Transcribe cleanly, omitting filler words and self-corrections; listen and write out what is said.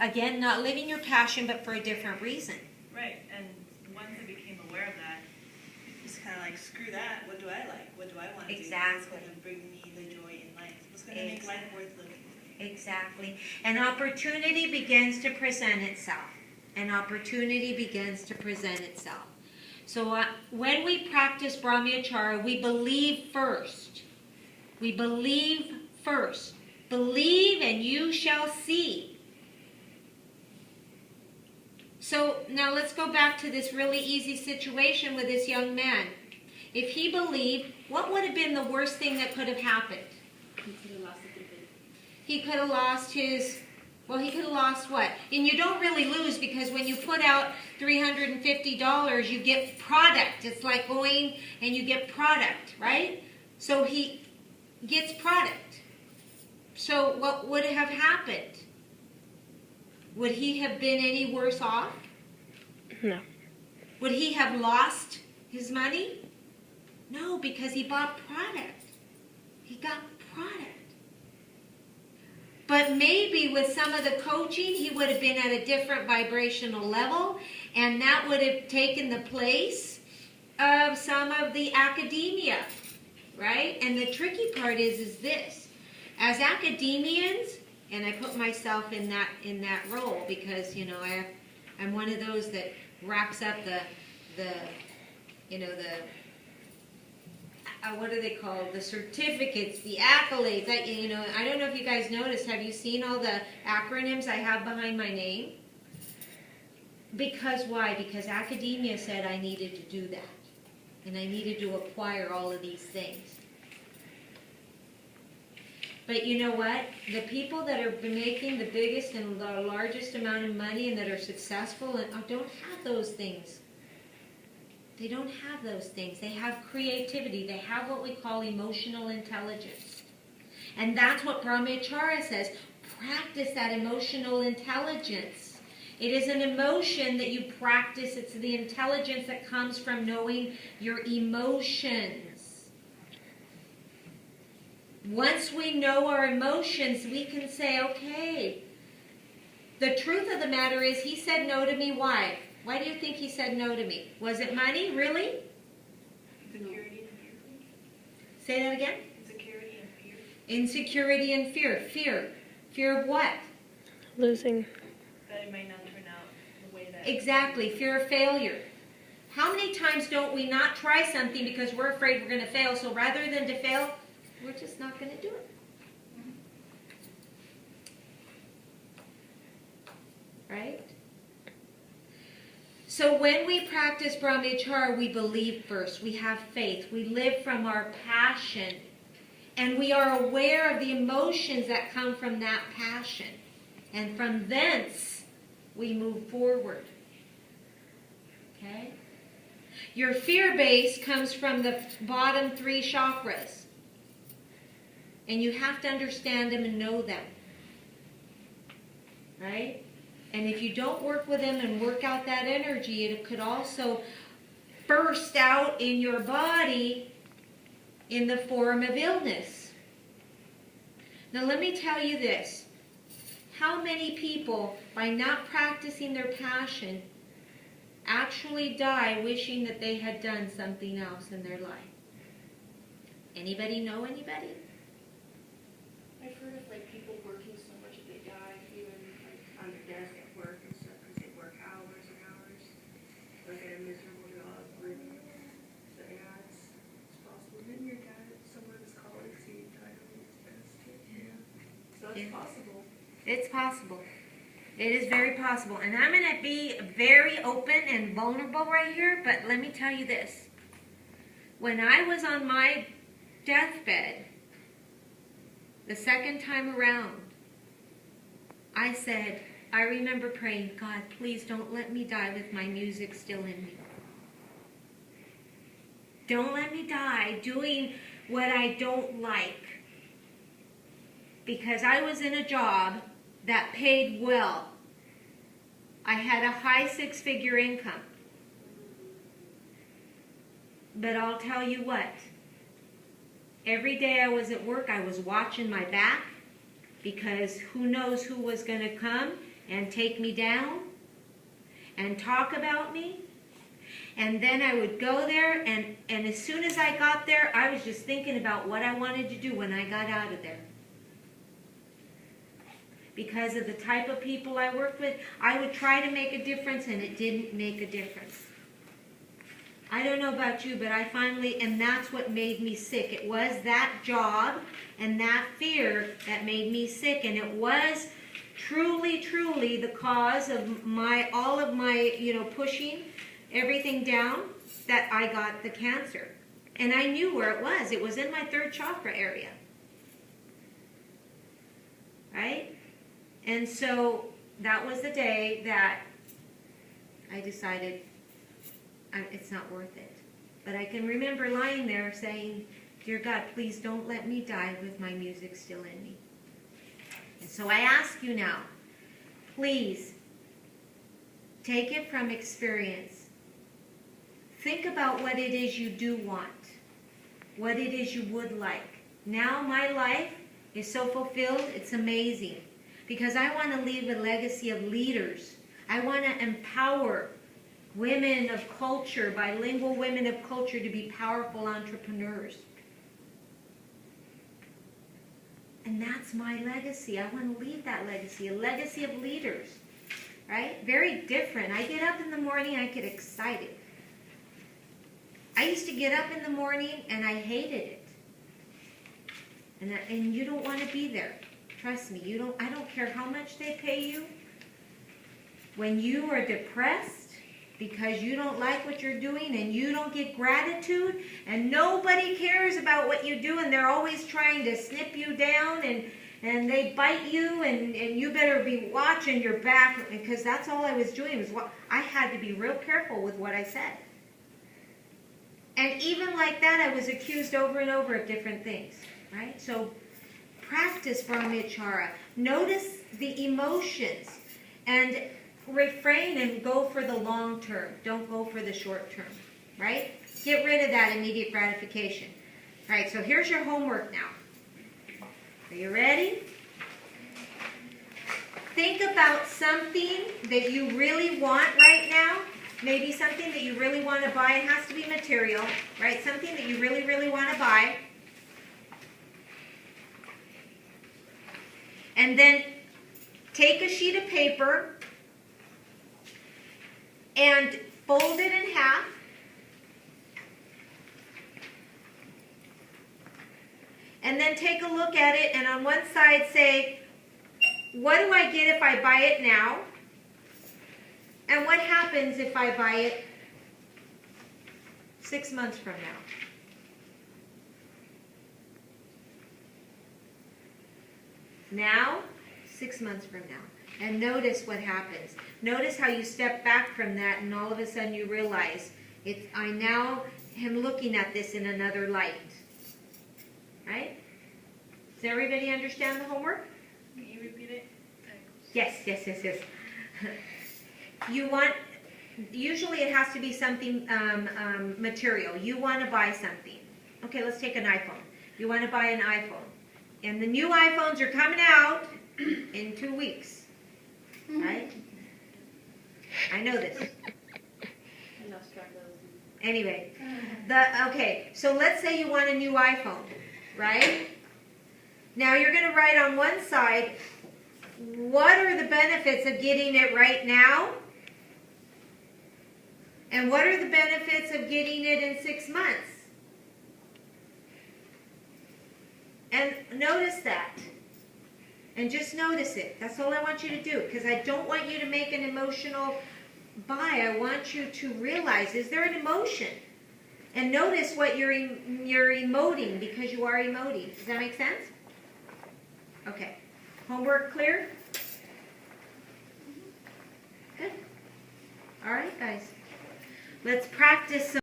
Again, not living your passion, but for a different reason. Right, and once I became aware of that, it's kind of like, screw that. What do I like? What do I want to do? What's going to bring me the joy in life? What's going to make life worth living? Exactly. An opportunity begins to present itself. An opportunity begins to present itself. So when we practice Brahmacharya, we believe first. We believe first. Believe and you shall see. So now let's go back to this really easy situation with this young man. If he believed, what would have been the worst thing that could have happened? He could have lost everything. He could have lost his, well, he could have lost what? And you don't really lose, because when you put out $350, you get product. It's like going and you get product, right? So he gets product. So what would have happened? Would he have been any worse off? No. Would he have lost his money? No, because he bought product. He got product. But maybe with some of the coaching, he would have been at a different vibrational level, and that would have taken the place of some of the academia, right? And the tricky part is this. As academians, and I put myself in that role because, you know, I'm one of those that wraps up the what are they called? The certificates, the accolades. I don't know if you guys noticed. Have you seen all the acronyms I have behind my name? Because why? Because academia said I needed to do that. And I needed to acquire all of these things. But you know what? The people that are making the biggest and the largest amount of money and that are successful don't have those things. They don't have those things. They have creativity. They have what we call emotional intelligence. And that's what Brahmacharya says. Practice that emotional intelligence. It is an emotion that you practice. It's the intelligence that comes from knowing your emotions. Once we know our emotions, we can say, okay, the truth of the matter is he said no to me. Why? Why do you think he said no to me? Was it money? Really? Insecurity and fear. Say that again? Insecurity and fear. Insecurity and fear. Fear. Fear of what? Losing. That it might not turn out the way that... Exactly. Fear of failure. How many times don't we not try something because we're afraid we're going to fail? So rather than to fail, we're just not going to do it. Right? So when we practice Brahmacharya, we believe first. We have faith. We live from our passion. And we are aware of the emotions that come from that passion. And from thence, we move forward. Okay? Your fear base comes from the bottom 3 chakras. And you have to understand them and know them. Right? And if you don't work with them and work out that energy, it could also burst out in your body in the form of illness. Now let me tell you this. How many people, by not practicing their passion, actually die wishing that they had done something else in their life? Anybody know anybody? I've heard of like people working so much that they die, even like on their desk at work and stuff, because they work hours and hours. Like they're miserable job. So yeah, it's possible. Didn't your dad, some of his colleagues, he died on his desk too? Yeah. So it's possible. It's possible. It is very possible. And I'm going to be very open and vulnerable right here, but let me tell you this. When I was on my deathbed, the second time around, I said, I remember praying, God, please don't let me die with my music still in me. Don't let me die doing what I don't like. Because I was in a job that paid well. I had a high 6-figure income. But I'll tell you what. Every day I was at work, I was watching my back, because who knows who was going to come and take me down and talk about me. And then I would go there, and as soon as I got there, I was just thinking about what I wanted to do when I got out of there. Because of the type of people I worked with, I would try to make a difference, and it didn't make a difference. I don't know about you, but I finally, and that's what made me sick. It was that job and that fear that made me sick, and it was truly, truly the cause of all of my, pushing everything down that I got the cancer. And I knew where it was. It was in my third chakra area. Right? And so that was the day that I decided it's not worth it. But I can remember lying there saying, "Dear God, please don't let me die with my music still in me." And so I ask you now, please take it from experience. Think about what it is you do want, what it is you would like. Now my life is so fulfilled, it's amazing. Because I want to leave a legacy of leaders. I want to empower women of culture, bilingual women of culture, to be powerful entrepreneurs. And that's my legacy. I want to leave that legacy, a legacy of leaders. Right? Very different. I get up in the morning, I get excited. I used to get up in the morning and I hated it. And you don't want to be there. Trust me, I don't care how much they pay you. When you are depressed because you don't like what you're doing and you don't get gratitude and nobody cares about what you do and they're always trying to snip you down and they bite you and you better be watching your back, because that's all I was doing. I had to be real careful with what I said. And even like that, I was accused over and over of different things. Right? So practice Brahmacharya. Notice the emotions and refrain and go for the long term. Don't go for the short term. Right? Get rid of that immediate gratification. All right, so here's your homework now. Are you ready? Think about something that you really want right now. Maybe something that you really want to buy. It has to be material, right? Something that you really, really want to buy. And then take a sheet of paper and fold it in half. And then take a look at it, and on one side say, what do I get if I buy it now? And what happens if I buy it 6 months from now? Now, 6 months from now. And notice what happens. Notice how you step back from that and all of a sudden you realize, I now am looking at this in another light. Right? Does everybody understand the homework? Can you repeat it? Yes. Usually it has to be something material. You want to buy something. Okay, let's take an iPhone. You want to buy an iPhone. And the new iPhones are coming out in 2 weeks. Right? I know this. Anyway, okay, so let's say you want a new iPhone, right? Now you're going to write on one side, what are the benefits of getting it right now? And what are the benefits of getting it in 6 months? And notice that. And just notice it. That's all I want you to do. Because I don't want you to make an emotional buy. I want you to realize, is there an emotion? And notice what you're emoting, because you are emoting. Does that make sense? Okay. Homework clear? Good. All right, guys. Let's practice some